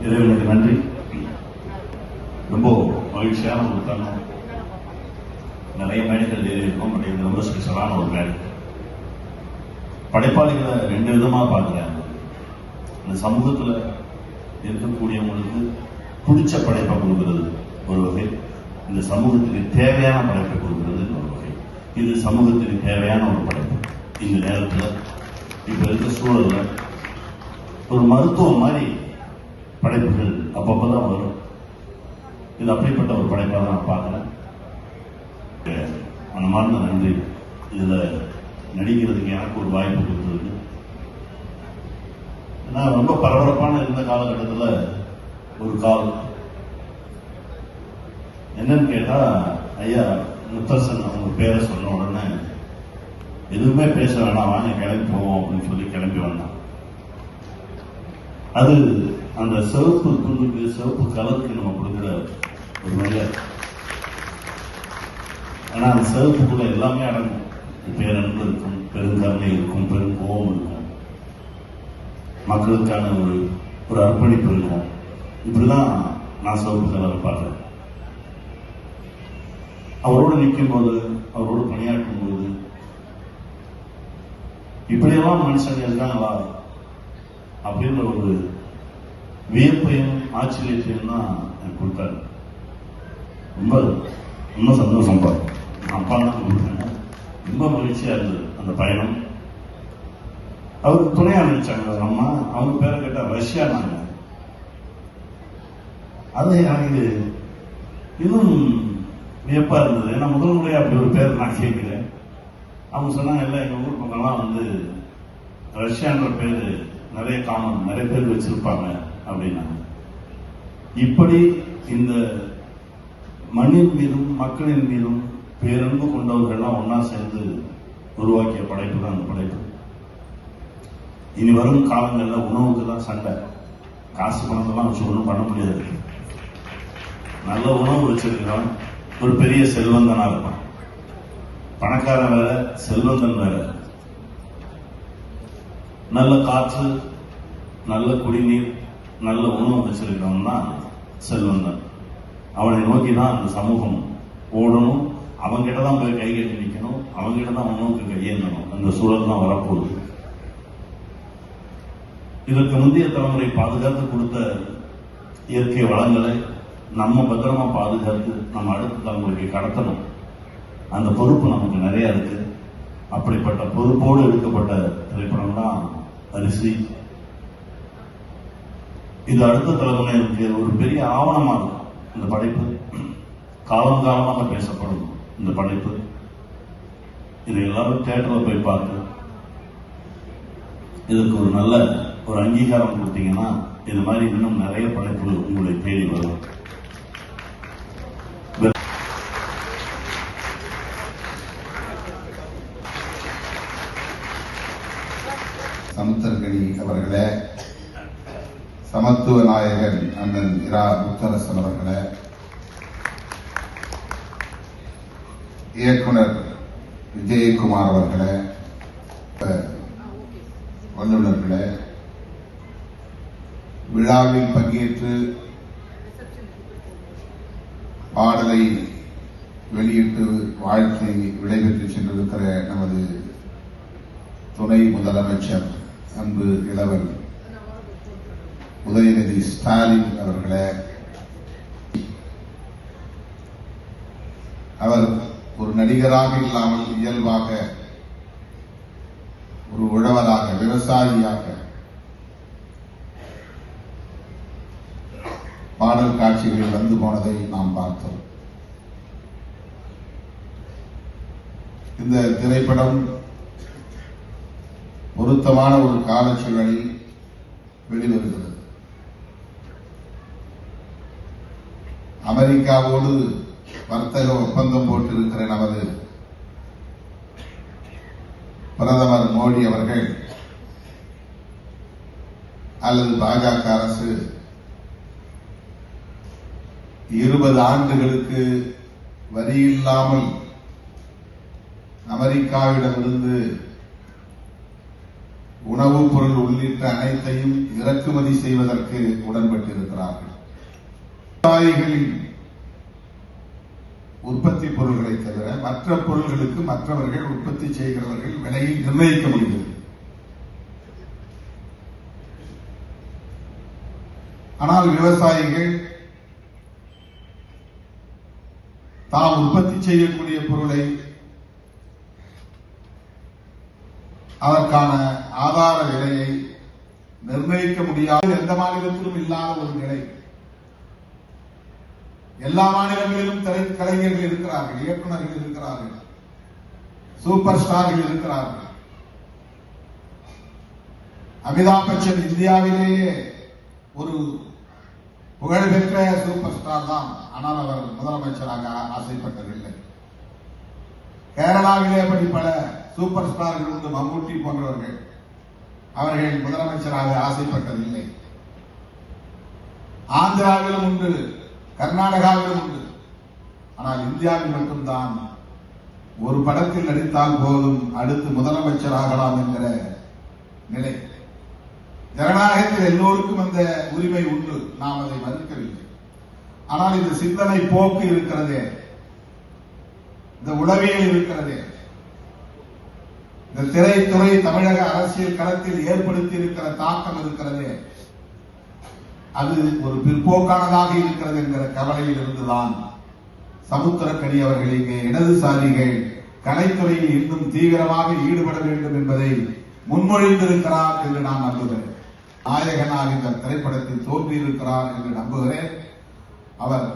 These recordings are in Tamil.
இறைவனுக்கு நன்றி. ரொம்ப மகிழ்ச்சியான ஒரு தருணம். நிறைய மேடைகள் இருக்கும். பட் இது ரொம்ப ஸ்பெஷலான ஒரு மேடை. படைப்பாளிகளை ரெண்டு விதமா பார்க்கிறேன். இந்த சமூகத்தில் இருக்கக்கூடியவங்களுக்கு பிடிச்ச படைப்பை கொடுக்கிறது ஒரு வகை, இந்த சமூகத்துக்கு தேவையான படைப்பை கொடுக்கிறது ஒரு வகை. இது சமூகத்துக்கு தேவையான ஒரு படைப்பு. இந்த நேரத்தில் இப்ப இருக்க சூழல்ல ஒரு மருத்துவம் மாதிரி படைப்புகள் அப்பப்பதான் வரும். இது அப்படிப்பட்ட ஒரு படைப்பாக தான் நான் பார்க்கிறேன். மனமார்ந்த நன்றி. இதுல நடிக்கிறதுக்கு எனக்கு ஒரு வாய்ப்பு கொடுத்ததுக்கு. நான் ரொம்ப பரபரப்பான இருந்த காலகட்டத்தில் ஒரு கால் என்னன்னு கேட்டா, ஐயா முத்தரசன் அவங்க பேரை சொன்ன உடனே எதுவுமே பேச வேணாம், வாங்க கிளம்பி போவோம் அப்படின்னு சொல்லி கிளம்பி வந்தான். அது அந்த சிவப்பு துண்டுக்கு சிவப்பு கலருக்கு நம்ம கொடுக்குற ஒரு நல்ல, ஆனா அந்த சிவப்புக்குள்ள எல்லாமே அடங்கும். பேரன்பு இருக்கும், பெருங்கருணை இருக்கும், பெரும் கோபம் இருக்கும், மக்களுக்கான ஒரு அர்ப்பணிப்பு இருக்கும். இப்படிதான் நான் சிவப்பு கலரை பார்க்கிறேன். அவரோடு நிற்கும் போது, அவரோடு பணியாற்றும் போது இப்படியெல்லாம் மனுஷங்க இருக்காங்களா அப்படின்ற ஒரு வியப்பையும் ஆச்சரியத்தையும் தான் எனக்கு கொடுத்தாரு. ரொம்ப ரொம்ப சந்தோஷம். அப்பா தான் கொடுத்தாங்க. ரொம்ப மகிழ்ச்சியா இருந்தது அந்த பயணம். அவருக்கு துணையா நினைச்சாங்க அம்மா. அவங்க பேரை கேட்டா ரஷ்யா. நாங்க அது எனக்கு இன்னும் வியப்பா இருந்தது. ஏன்னா முதல் முறையா அப்படி ஒரு பேர் நான் கேட்கிறேன். அவங்க சொன்னாங்க, இல்லை எங்க ஊர் பக்கம்லாம் வந்து ரஷ்யான்ற பேரு நிறைய காமன், நிறைய பேர் வச்சிருப்பாங்க அப்படின்னாங்க. இப்படி இந்த மண்ணின் மீதும் மக்களின் மீதும் பேரன்பு கொண்டவர்கள்லாம் ஒன்னா சேர்ந்து உருவாக்கிய படைப்பு தான் அந்த படைப்பு. இனி வரும் காலங்களில் உணவுக்கு தான் சண்டை. காசு பணத்தெல்லாம் வச்சு ஒன்றும் பண்ண முடியாது. நல்ல உணவு வச்சிருக்கிறான் ஒரு பெரிய செல்வந்தனா இருப்பான். பணக்காரன் வேற, செல்வந்தன் வேற. நல்ல காற்று, நல்ல குடிநீர், நல்ல உணவு வச்சிருக்கிறவன் தான் செல்வந்தன். அவனை நோக்கி தான் அந்த சமூகம் ஓடணும். அவங்கிட்ட தான் போய் கை கட்டி நிற்கணும். அவங்கிட்ட தான் உணவுக்கு கையேந்தணும். அந்த சூழல் தான் வரப்போகுது. இதற்கு முந்தைய தலைமுறை பாதுகாத்து கொடுத்த இயற்கை வளங்களை நம்ம பத்திரமா பாதுகாத்து நம்ம அடுத்த தலைமுறைக்கு கடத்தணும். அந்த பொறுப்பு நமக்கு நிறைய இருக்கு. அப்படிப்பட்ட பொறுப்போடு எடுக்கப்பட்ட திரைப்படம் தான் அரிசி. இது அடுத்த தலைமுறைக்கு ஒரு பெரிய ஆவணமா இருக்கும். இந்த படைப்பு காலங்காலமாக பேசப்படும். இந்த படைப்பு இது எல்லாரும் தியேட்டர்ல போய் பார்த்து இதற்கு ஒரு நல்ல ஒரு அங்கீகாரம் கொடுத்தீங்கன்னா இது மாதிரி இன்னும் நிறைய படைப்புகள் உங்களை தேடி வரும். சமுத்திரகனி அவர்களே, சமத்துவ நாயகன் அண்ணன் இரா முத்தரசன் அவர்களே, இயக்குனர் விஜயகுமார் அவர்களே, வல்லுநர்களே, விழாவில் பங்கேற்று பாடலை வெளியிட்டு வாழ்த்தை விடைபெற்று சென்றிருக்கிற நமது துணை முதலமைச்சர் அன்பு இளவல் உதயநிதி ஸ்டாலின் அவர்களே, அவர் ஒரு நடிகராக இல்லாமல் இயல்பாக ஒரு உழவராக, விவசாயியாக பாடல் காட்சிகளில் வந்து போனதை நாம் பார்த்தோம். இந்த திரைப்படம் பொருத்தமான ஒரு காலச்சூழலில் வெளிவருகிறது. அமெரிக்காவோடு வர்த்தக ஒப்பந்தம் போட்டிருக்கிற நமது பிரதமர் மோடி அவர்கள் அல்லது பாஜக அரசு 20 ஆண்டுகளுக்கு வரியில்லாமல் அமெரிக்காவிடமிருந்து உணவுப் பொருள் உள்ளிட்ட அனைத்தையும் இறக்குமதி செய்வதற்கு உடன்பட்டிருக்கிறார்கள். விவசாயிகளின் உற்பத்தி பொருள்களை தவிர மற்ற பொருள்களுக்கு மற்றவர்கள் உற்பத்தி செய்கிறவர்கள் விலையை நிர்ணயிக்க முடிகிறது. ஆனால் விவசாயிகள் தாம் உற்பத்தி செய்யக்கூடிய பொருளை அதற்கான ஆதார விலையை நிர்ணயிக்க முடியாத எந்த மாநிலத்திலும் இல்லாத ஒரு நிலை. எல்லா மாநிலங்களிலும் கலைஞர்கள் இருக்கிறார்கள், இயக்குநர்கள் இருக்கிறார்கள், சூப்பர் ஸ்டார்கள் இருக்கிறார்கள். அமிதாப் பச்சன் இந்தியாவிலேயே ஒரு புகழ்பெற்ற சூப்பர் ஸ்டார் தான். ஆனால் அவர் முதலமைச்சராக ஆசைப்பட்டதில்லை. கேரளாவிலே அப்படி பல சூப்பர் ஸ்டார்கள் உண்டு, மம்முட்டி போன்றவர்கள். அவர்கள் முதலமைச்சராக ஆசைப்பட்டதில்லை. ஆந்திராவிலும் உண்டு, கர்நாடகாவிலும் உண்டு. ஆனால் இந்தியாவில் மட்டும்தான் ஒரு படத்தில் நடித்தால் போதும் அடுத்து முதலமைச்சராகலாம் என்கிற நிலை. ஜனநாயகத்தில் எல்லோருக்கும் அந்த உரிமை உண்டு, நாம் அதை மறுக்கவில்லை. ஆனால் இந்த சிந்தனை போக்கு இருக்கிறதே, இந்த உளவியல் இருக்கிறதே, இந்த திரைத்துறை தமிழக அரசியல் களத்தில் ஏற்படுத்தி இருக்கிற தாக்கம் இருக்கிறதே, அது ஒரு பிற்போக்கானதாக இருக்கிறது என்கிற கவலையில் இருந்துதான் சமுத்திரக்கனி அவர்கள் இங்கே இடதுசாரிகள் கலைத்துறையில் இன்னும் தீவிரமாக ஈடுபட வேண்டும் என்பதை முன்மொழிந்திருக்கிறார் என்று நான் நம்புகிறேன். நாயகனாக இந்த திரைப்படத்தில் தோன்றியிருக்கிறார் என்று நம்புகிறேன். அவர்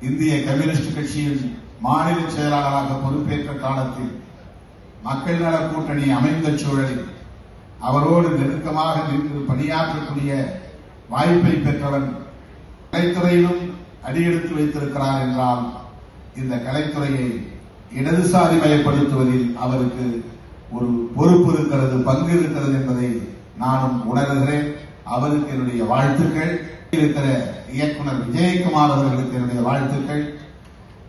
இந்திய கம்யூனிஸ்ட் கட்சியின் மாநில செயலாளராக பொறுப்பேற்ற காலத்தில் மக்கள் நல கூட்டணி அமைந்த சூழலில் அவரோடு நெருக்கமாக நின்று பணியாற்றக்கூடிய வாய்ப்பை பெற்றவன் கலைத்துறையிலும் அடியெடுத்து வைத்திருக்கிறார் என்றால் இந்த கலைத்துறையை இடதுசாரி மயப்படுத்துவதில் அவருக்கு ஒரு பொறுப்பு இருக்கிறது, பங்கு இருக்கிறது என்பதை நானும் உணர்கிறேன். அவருக்கு என்னுடைய வாழ்த்துக்கள். இருக்கிற இயக்குனர் விஜயகுமார் அவர்களுக்கு என்னுடைய வாழ்த்துக்கள்.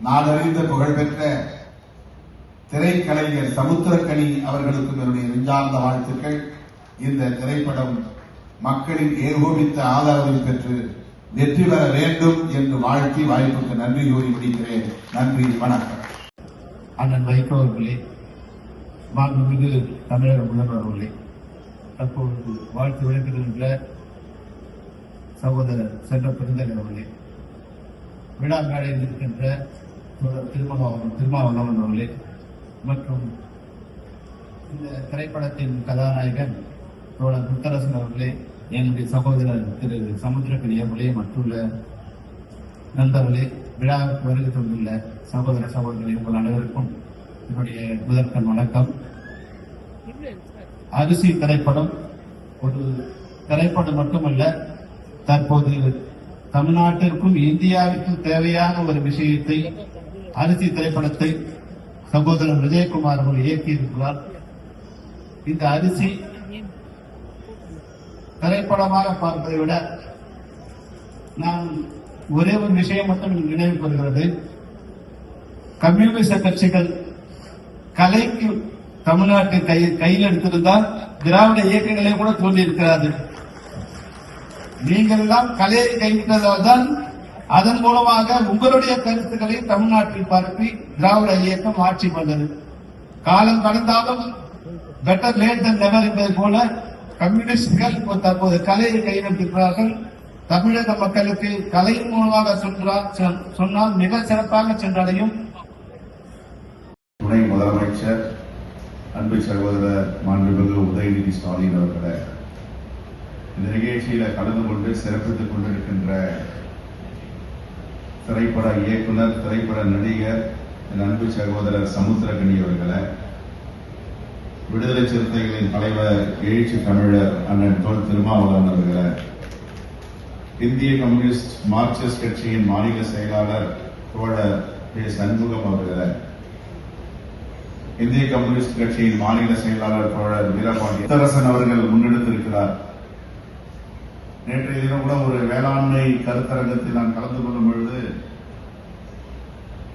நாடறிந்த புகழ்பெற்ற திரைக்கலைஞர் சமுத்திரக்கனி அவர்களுக்கும் என்னுடைய நெஞ்சார்ந்த வாழ்த்துக்கள். இந்த திரைப்படம் மக்களின் ஏகோபித்த ஆதரவை பெற்று வெற்றி பெற வேண்டும் என்று வாழ்த்தி வாய்ப்புக்கு நன்றி கூறி முடிக்கிறேன். நன்றி, வணக்கம். அண்ணன் வைகோ அவர்களே, மாண்புமிகு தமிழக முதல்வர் அவர்களே, தற்போது வாழ்த்து விளக்குகின்ற சகோதரர் சென்ற பெருந்தகர் அவர்களே, விழா மேடையில் இருக்கின்ற திருமாவளவன் அவர்களே மற்றும் இந்த திரைப்படத்தின் கதாநாயகன் தோழர் முத்தரசன் அவர்களே, என்னுடைய சகோதரர் திரு சமுத்திரக்கனி அவர்களே, மற்றுள்ள நண்பர்களே, விழாவுக்கு வருகை தந்துள்ள சகோதர சகோதரி உங்கள் அனைவருக்கும் என்னுடைய முதற்கண் வணக்கம். அரிசி திரைப்படம் ஒரு திரைப்படம் மட்டுமல்ல, தற்போது தமிழ்நாட்டிற்கும் இந்தியாவிற்கும் தேவையான ஒரு விஷயத்தை, அரிசி திரைப்படத்தை சகோதரர் விஜயகுமார் அவர்கள் இயக்கியிருக்கிறார். இந்த அரிசி திரைப்படமாக பார்ப்பதை விட நான் ஒரே ஒரு விஷயம் மட்டும் நினைவு கூறுகிறது. கம்யூனிஸ்ட் கட்சிகள் கலைக்கு தமிழ்நாட்டில் கையில் எடுத்திருந்தால் திராவிட இயக்கங்களே கூட தோன்றியிருக்கிறாரு. நீங்கள் எல்லாம் கலையை கைவிட்டதால் தான் அதன் மூலமாக உங்களுடைய கருத்துக்களை தமிழ்நாட்டில் பரப்பி திராவிட இயக்கம் ஆட்சி வந்தது. காலம் கடந்தாலும் பெட்டர் லேட் தன் நெவர் என்பதை போல கம்யூனிஸ்டுகள் தற்போது கலையை கைவிட்டிருக்கிறார்கள். தமிழக மக்களுக்கு கலையின் மூலமாக சொன்னால் மிக சிறப்பாக சென்றடையும். துணை முதலமைச்சர் அன்பு சகோதரர் மாண்புமிகு உதயநிதி ஸ்டாலின் அவர்களை இந்த நிகழ்ச்சியில கலந்து கொண்டு சிறப்பித்துக் கொண்டிருக்கின்ற திரைப்பட இயக்குனர், திரைப்பட நடிகர் என் அன்பு சகோதரர் சமுத்திரக்கனி அவர்களை, விடுதலை சிறுத்தைகளின் தலைவர் எழுச்சி தமிழர் அண்ணன் தோல் திருமாவளவன் அவர்களை, இந்திய கம்யூனிஸ்ட் மார்க்சிஸ்ட் கட்சியின் மாநில செயலாளர் தோழர் கே. சண்முகம் அவர்களை, இந்திய கம்யூனிஸ்ட் கட்சியின் மாநில செயலாளர் தோழர் வீரபாண்டி முத்தரசன் அவர்கள் முன்னெடுத்திருக்கிறார். நேற்றைய தினம் கூட ஒரு வேளாண்மை கருத்தரங்கத்தில் நான் கலந்து கொள்ளும் பொழுது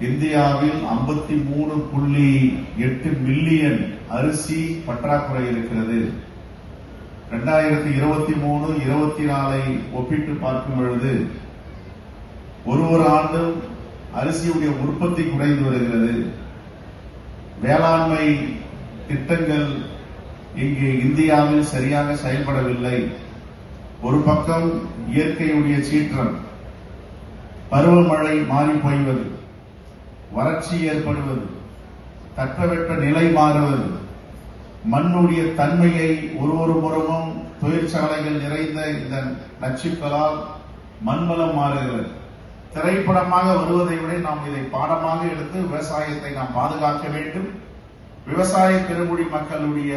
இந்தியாவில் 53.8 மில்லியன் அரிசி பற்றாக்குறை இருக்கிறது. 2023-24 ஒப்பிட்டு பார்க்கும் பொழுது ஒரு ஆண்டும் அரிசியுடைய உற்பத்தி குறைந்து வருகிறது. வேளாண்மை திட்டங்கள் இங்கே இந்தியாவில் சரியாக செயல்படவில்லை. ஒரு பக்கம் இயற்கையுடைய சீற்றம், பருவமழை மாறி போய்வது, வறட்சி ஏற்படுவது, தட்பவெட்ப நிலை மாறுவது, மண்ணுடைய தன்மையை ஒரு புறமும் தொழிற்சாலைகள் நிறைந்த இந்த நச்சுக்களால் மண்வளம் மாறுகிறது. திரைப்படமாக வருவதை விட நாம் இதை பாடமாக எடுத்து விவசாயத்தை நாம் பாதுகாக்க வேண்டும். விவசாய பெருங்குடி மக்களுடைய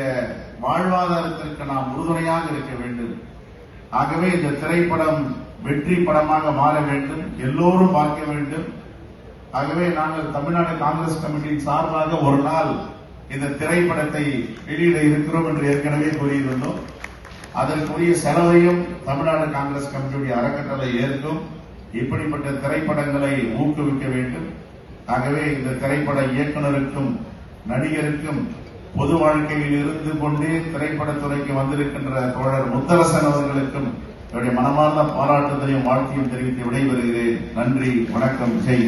வாழ்வாதாரத்திற்கு நாம் உறுதுணையாக இருக்க வேண்டும். ஆகவே இந்த திரைப்படம் வெற்றி படமாக மாற வேண்டும், எல்லோரும் பார்க்க வேண்டும். ஆகவே நாங்கள் தமிழ்நாடு காங்கிரஸ் கமிட்டியின் சார்பாக ஒரு நாள் இந்த திரைப்படத்தை வெளியிட இருக்கிறோம் என்று ஏற்கனவே கூறியிருந்தோம். அதற்குரிய செலவையும் தமிழ்நாடு காங்கிரஸ் கமிட்டியுடைய அறக்கட்டளை ஏற்கும். இப்படிப்பட்ட திரைப்படங்களை ஊக்குவிக்க வேண்டும். ஆகவே இந்த திரைப்பட இயக்குநருக்கும் நடிகருக்கும் பொது வாழ்க்கையில் இருந்து கொண்டே திரைப்படத்துறைக்கு வந்திருக்கின்ற தோழர் முத்தரசன் அவர்களுக்கும் என்னுடைய மனமார்ந்த பாராட்டுதலையும் வாழ்க்கையும் தெரிவித்து விடைபெறுகிறேன். நன்றி, வணக்கம், ஜெய்.